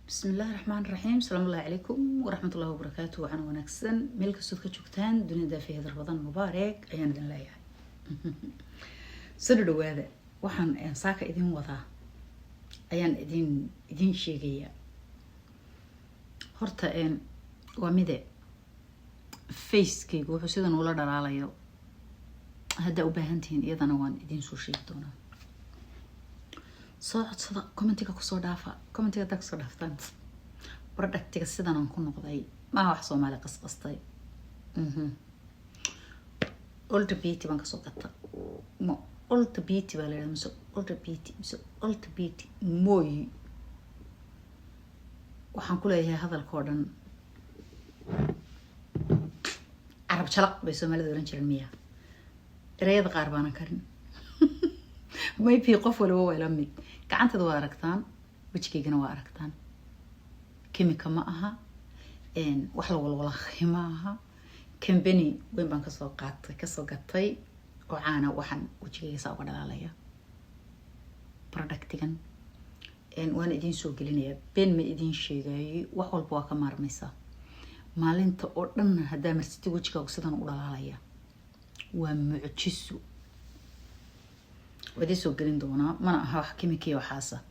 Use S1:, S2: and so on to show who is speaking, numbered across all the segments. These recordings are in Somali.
S1: بسم الله الرحمن الرحيم. السلام الله عليكم ورحمة الله وبركاته. وعنا ونكسن ملك السود كجوكتان دنيا في هذا رمضان مبارك أيان دين الله سر هذا وحن ساك إدين وضع أيان إدين شيء هرتا إن ومده فيس كي جو حسيدا ولا دار عليه هدا وبهنتين إذا نوان إدين سوشي دونا صدق كومنتيك كسر دافع كومنتيك تكسر دافتان برودكتيك سيدان نكون نقضي ما هو حصو مالي قصقصتي قلت بيتي بانك سوقتها ما قلت بيتي ولا مسو قلت بيتي موي وحنقول هي هذا الكوردن عرب شلق بيسمى له دوران المياه رياض غاربانا كرن ما يبي قف ولا هو يلمي كعنت دواركتان وجهكينا واركتان كيميكا معها إن وحلا ولا خيمها كمبني وين بان كسو قطي وعانا وحن وجهكي ساوى دلاليا برودكتيغان إن وانا إدين سوق لينيا بين ما إدين شيغاي وحول بواكا مارميسا مالينتا أردن هدا مرستي وجهكا وسيدان ودلاليا ومعجسو ودي سوق قلين دونا مانا ها كيميكية وحاسة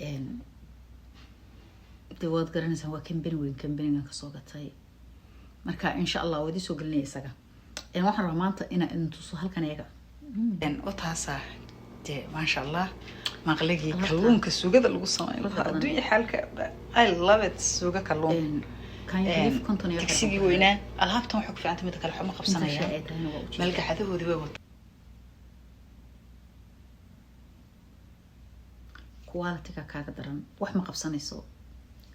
S1: إن دواد قرنسا هو كمبين وين كمبين كسوقتي مركا إن شاء الله ودي سوق قلين يساقا إن واحد رمانتا إنا إن توصل كان يقع إن وطاسا دي ما شاء الله مغلقي كلون كسوقة القصة الدنيا حالك I love it سوقة كلون كان يلف كنتوني
S2: تكسيجي وينه الهابتون حك في أنت متكلم حما قبصنا يا ملقى حذو ذي بوت
S1: كوالتك كاga daran wax ma qabsanayso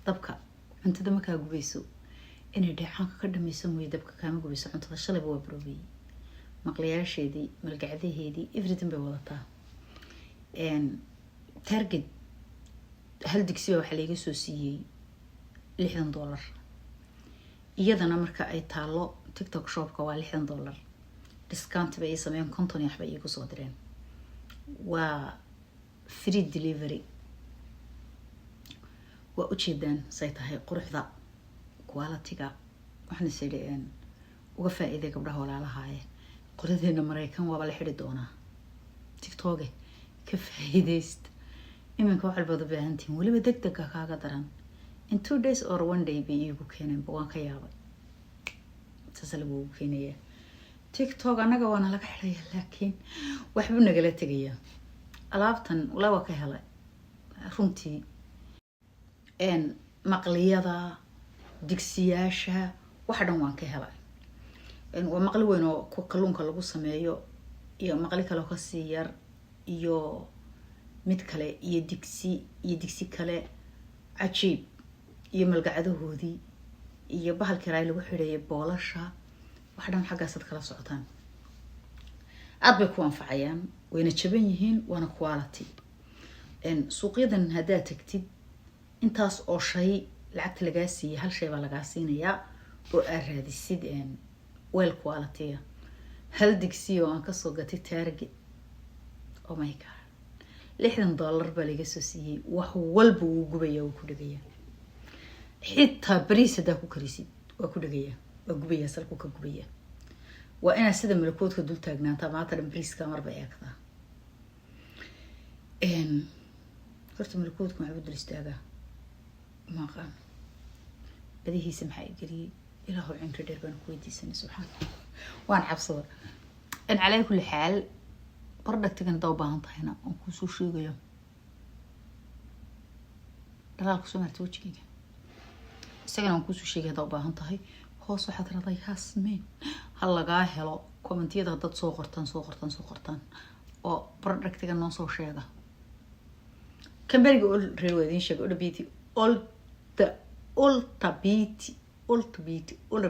S1: dabka cuntada ma ka gubeyso inay dheecaanka ka dhamayso mooy dabka kaama gubeyso cuntada shalay waa broobay maqliyaasheedii malgacdaheedii everything bay wadataa target hal digsi waxa laga soo siiyay $60 iyadana marka ay taalo TikTok shopka waa $60 discount bay sameeyeen konton yaxba iigu soo direen waa free delivery وأجدان سيتهاي قرحة quality-ga وحنا سيدين وفائدة قبلها ولا لهاي قرحة مريكان وبلا حد دونا تيك توك كيف هيديست إما كواحد بعض بهانتين ولا بدك كاكا قدران in 2 days or 1 day بيجوا كينن بوان كيابا تسلبوا كينية تيك توك أنا جوانا لك حلية لكن وحبنا قلت جيا ألعبتن ولا وكهلا رمتي إن مقلية دكسياشة واحد وان كهلا إن ومقلوينه كلون كلو سمايو يا مقلي كلو كسير يو متكله يدكسي كله عجيب يملقعده هودي يبهال كراي لو خيريه بولشة واحدان حاجة صد كلا سعطان أطبق وانفعيان وين تشبينهين وانا كواليتي إن سوقيدن هدا تكتب intaas oo shay lacagta laga siiyay hal shay baa laga siinayaa oo raadisid weel quality hal digsi oo aan ka soo gatay Target oh my god $60 baa laga soo siiyay wax walba uu gubaya oo ku dhagaya xitaa bariis hada ku karisid waa ku dhagaya waa gubaya salku ka gubaya waa ina sida malkoodka dul taagnaanta maanta bariiska marba eegta horta malkoodku ma dul istaaga ما قام هذه سمحة يجري إلى هو عند دربان كويدي سنة سبحان وأنا عبصور إن على كل حال بردك تكن ضوبان طحنا وكوسو شو يقولون رالك سمعت توجهي سجن وكوسو شيء ضوبان طحي هو صحة رضي هاسمين هلا جاهلو كومنتي ضد صوغرتان أو بردك تكن نصو شيء كم بيقول ريوادين شيء بيقول بيتي قلت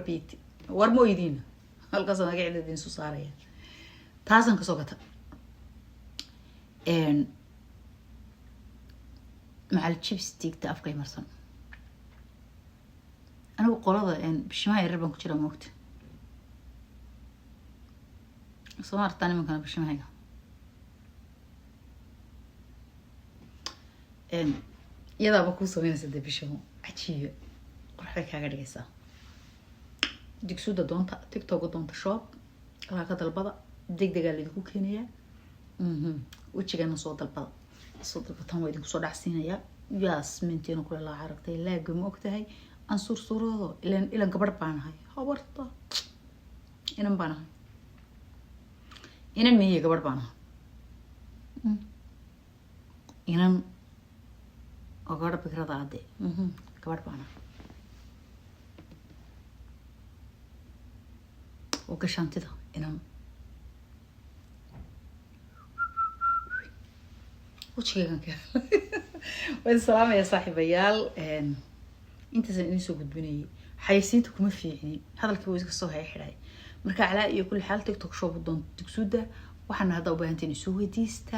S1: بيتي ورمو يدين هالقصة ما قاعدة دين سوسارية تازن كسوقتها إن مع الشيبس تيك تأفقي مرسن أنا بقول هذا إن بشماعي الربن كتير موت صار تاني ممكن بشماعي إن iyadaaba kuu samaynaysa dee bishaho cajiiba qorxay kaaga dhigaysaa digsuda doonta tiktoka doonta shop alaa ka dalbada degdegaa laydinku keenayaa wejigana soo dalbataan waa idinku soo dhacsiinayaa yaasmintiina kule laa aragtay laaga ma ogtahay aan suursuurado ilan gabadh baanahay habarta inan baanahay inan miye gabadh baanahay inan oo gabadha bikrada ade gabadh baanahay oo gashaantida inan wajigaygan ka waan salaamaya saaxiibayaal intaasaan idin soo gudbinayay xayaysiinta kuma fiicni hadalkii waa iska soo xidhay marka calaa iyo kulli xaal tiktok shop doon digsuda waxaana hadda u baahantiin isu weydiista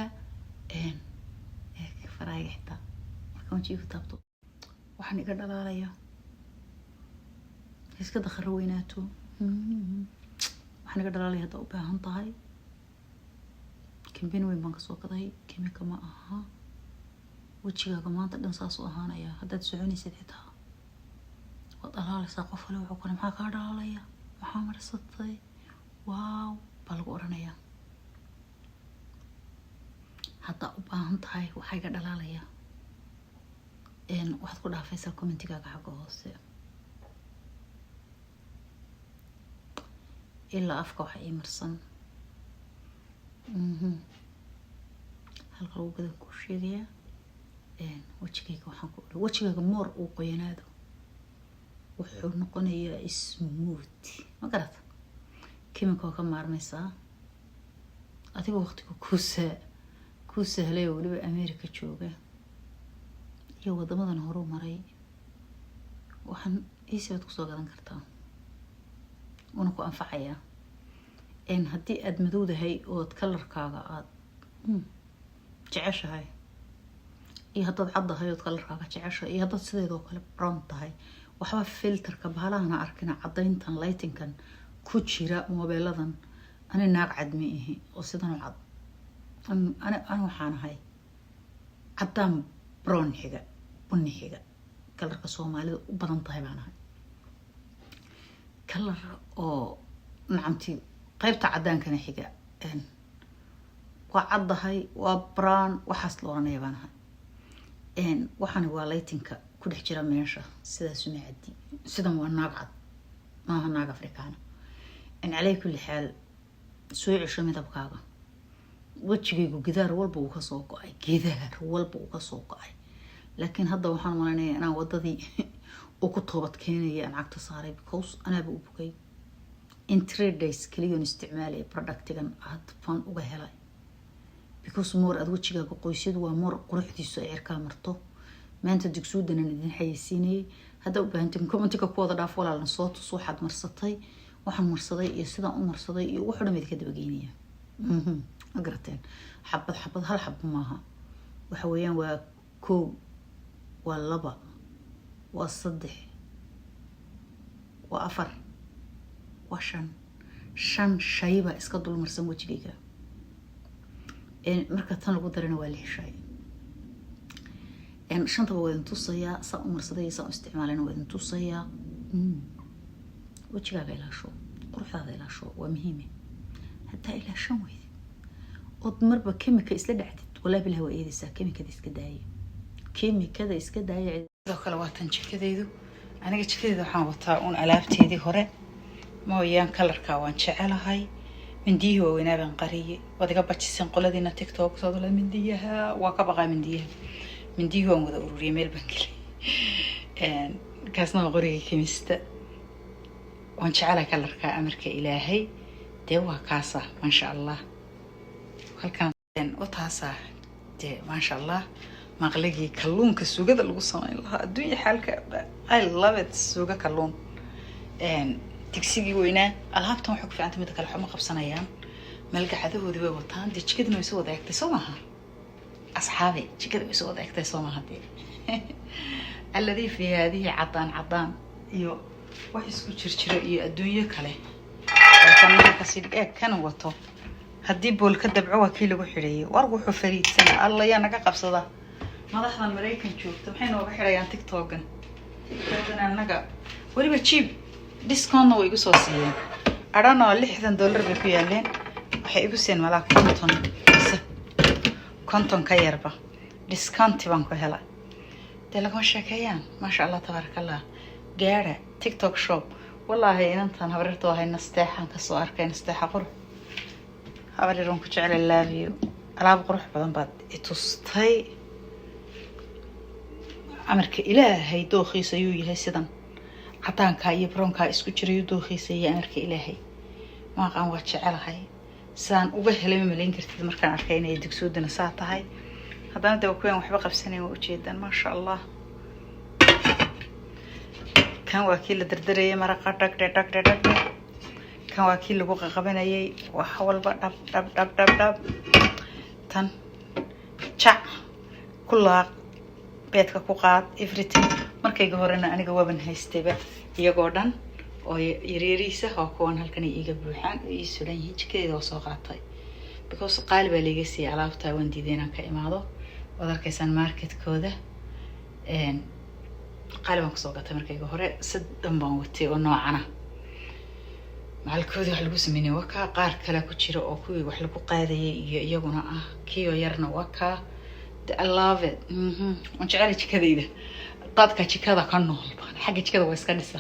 S1: faraaga xitaa marka wajiga taabto waxaan iga dhalaalaya iska dakharo weynaato waxaan iga dhalaalaya hadda u baahan tahay كمبين وين بانك سوق ذي كيميكا ما أها وجهك كمان تقدر صاص وأهانا يا هذا تسعوني سديتها وطلع لي ساقف لو عقول معك هذا عليا محمد الصدي واو بالقرن يا حتى أبان تاي وحاجة دلالية إن واحد كلها فيصل كومنتي كاك حقوس إلا أفكار حقيقي مرسن halka lagu gada ku sheegaya wajigayga waxaan ku oray wajigayga moor uu qoyanaado wuxuu noqonayaa smooth ma garata kimiko ka maarmaysaa adiga waqtiga ku sahlay waliba America jooga iyo wadamadan horu maray waxaan iisibaad ku soo gadan kartaa una ku anfacaya إن هدي أدمدودة هاي وتكلر كاغا جعشة هاي إيه هدد عضة هاي وتكلر كاغا جعشة إيه هدد سيدو كلب برانت هاي وحوا فلتر كبهالا أنا أركنا عضين تن لايتن كان كوتشيراء موبيلادن أنا ناق عدمي إيه وسيدان العض أنا وحانا هاي عدام برون حيقا بني حيقا كلر كسومالي وبرانت هاي بانا هاي كلر أو نعمتي قيبت عدان كان حقا وعضهاي وبران وحصل ورنا يبانها وحنا واليتنك كل حجرة ماشة سيدا سمعتي سيدا مو الناقعد ما هو الناقع أفريقانا على كل حال سوي 20 دقيقة وجهي جدار والبو كسوقي جدار والبو كسوقي لكن هذا وحنا مرني أنا وضدي وكتبت كيني أنا عكت صاري بكوس أنا بوبكي in 3 days كليون استعمالي برودكتيغان عاد فان uga helay because more ad wajigaaga qoysid waa more quruxdiisu ay cirka marto maanta digsuudana idin xayeysiinay hada u baahantiin commentiga ku wada dhaaf walaalna soo tus waxaad marsatay waxaan marsaday iyo sidaan u marsaday iyo wax dhamid ka daba geynaya agarteen xabad hal xab maaha waxa weeyaan waa 1 waa 2 waa 3 waa 4 shan shayba iska dul marsan wajigayga marka tan lagu darana waa 6 shay shanta waa idin tusaya saa u marsaday saa u isticmaalana waa idin tusaya wajigaaga ilaasho quruxdaada ilaasho waa muhiim hataa ilaashan weyd od marba kimika isla dhacdid walaa bilaha waa eedaysaa kimikada iska daaya sidoo kale waa tan jikadaydu aniga jikadayda waxaan wataa un alaabteedii hore mooyaan kalarka waan jecelahay mindiyihii waa weynaaban qariyey waad iga bajisan qoladiina tiktok soo dala mindiyaha waa ka baqaa mindiyihii waan wada ururiyay meel baan gelay kaasna waa qoriga kimista waan jecelahay kalarka amarka ilaahay dee waa kaasa maasha allah halkan u taasa dee maasha allah maqligii kalluunka suugada lagu samayn lahaa adduunya xaalka I love it suuga kalluun تكسيجي وينه الهابتهم حق في عندهم تكلم حما قبصنايان ملقى عذوه ذي بوطان دي كده ما يسوى ذاك تسومها أصحابي كده يسوى ذاك تسومها دي الذي في هذه عطان يو وحس كشرشر الدنيا كله كان كسيد كانوا وطو هدي بول كدب عوا كيلو وحري وارجو فريد سنة الله يا نجا قبصة
S2: madaxda Mareykan joogta waxay nooga xirayaan TikTok-gan dadana anaga waliba cheap discount way igu soo siiyeen adana $60 bay ku yaaleen waxay igu seen malaa konton ka yarba discount baan ku helay telefoon sheekayaan ma sha Allah tabarakallah gaara TikTok shop wallahi inantan habarto ahay nasteexan ka soo arkay nasteexa qurux habarirun ku jecel love you alaab qurux badan baad itustay amarka ilaahay dooqiisa ayuu yahay sidan cadaanka iyo brownka isku jiray dooqiisa iyo amarka ilaahay ma qaan waa jecelahay saan uga helay malayn kartid markaan arkay inay digsoodana saa tahay haddana daba kuwan waxba qabsanay oo ujeedan ma sha Allah kan waa kii la dardarayay maraqa dhag kan waa kii lagu qabanayay wax walba dhab tan jac kula beedka ku qaad everything markayga horena aniga waaban haystayba iyagoo dhan oo yareeriisa oo kuwan halkan iiga buuxaan ii sulan yihiin jikeeda oo soo qaatay because qaali baa laga siiyay alaabta waan diideen ka imaado wadarkaysan marketkooda qaali baan kusoo gatay markayga hore sadan baan watay oo noocana macalkoodii wax lagu sameeyay waka qaar kale ku jira oo kuwii wax lagu qaadayay iyo iyaguna ah kiyo yarna waka I love it waan jecel jikadayda dadka jikada ka nool baan xagga jikada way iska dhisa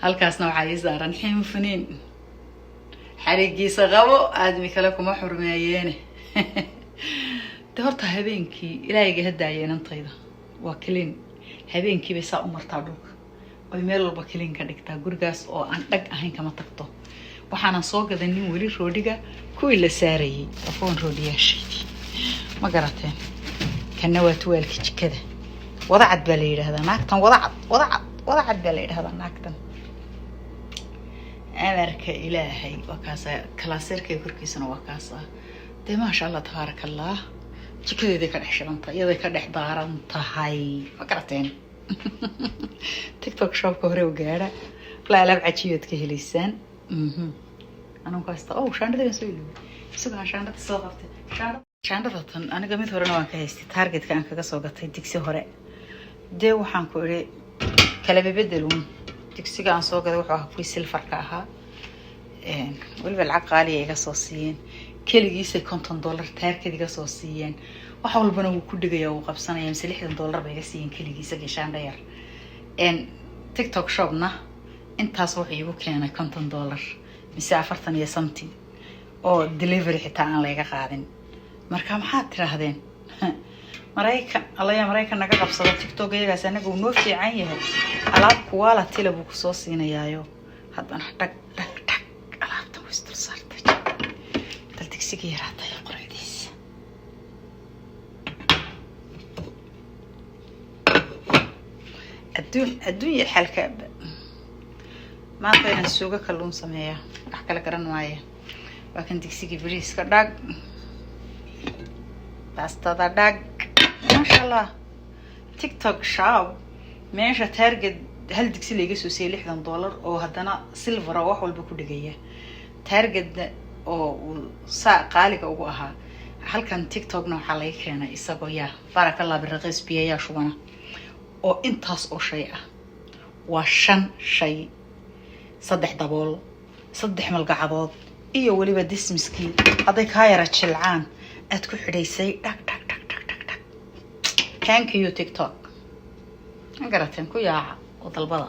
S2: halkaasna waxa ay saaran xinfaniin xarigiisa qabo aadmi kale kuma xurmeeyeen horta habeenkii ilaahay hadaayeenantayda waa clean habeenkii bay saa u martaa dhulka oo meel walba clean ka dhigtaa gurigaas oo aan dhag ahayn kama tagto waxaan soo gadanin wali roodiga kuwii la saarayay afoon roodiyaashii ma garateen kana waa tuwaalki jikada wadacad baa la yiraahdaa naagtan wadacad baa la yiraahdaa naagtan amarka ilaahay waa kaas kalaaseerkay korkiisana waa kaas de ma sha Allah tabarakallah jikadeeda ka dhaxshiranta iyada ka dhax daaran tahay ma garateen TikTok shop hore u gaara la alaab cajiibad ka helisan anoo kaasta oo shaandada soo ilooy sugan shaandada soo qabtay shaandada tan aniga mid horena waan ka haystay targetka aan kaga soo gatay digsi hore de waxaan ku iri kala bebedelun digsiga aan soo gaday wuxuu ahaa kuwi silfarka ahaa waliba lacag qaali iga soo siiyeen keligiisa $50 taarkadiga soo siiyeen wax walbana uu ku dhigayaa uu qabsanaya $60 bay iga siiyeen keligiisa gashaanda yar TikTok shopna intaas wuxuu igu keenay $50 mise 40 iyo something oo delivery xitaa aan laga qaadin marka maxaad tiraahdeen Mareykan naga qabsado TikTok iyagaas anagu noo fiican yahay alaab quality la buu soo siinayaayo haddana dhag alaabta way isdul saartay daltigsiga yaraatay qoradiisa adduun xalka ma tayn suuga kalluun sameeya wax kala garan waaye waa kan digsiga bariiska dhag pastada dhag ما شاء الله TikTok shop meesha target hal digsi laga soo siiyay $60 oo hadana silver wax walba ku dhigaya target oo qaaliga ugu ahaa halkan TikTok-na waxa laga keenay isagoo yaa barakallahu biraqis biya shubana oo intaas oo shay ah waa 5 shay 3 dabool 3 malgacadood iyo waliba dismiskii aday ka yara jilcaan aad ku xidhaysay dhag thank you TikTok. أنا قرأت إنكو يا وطلبها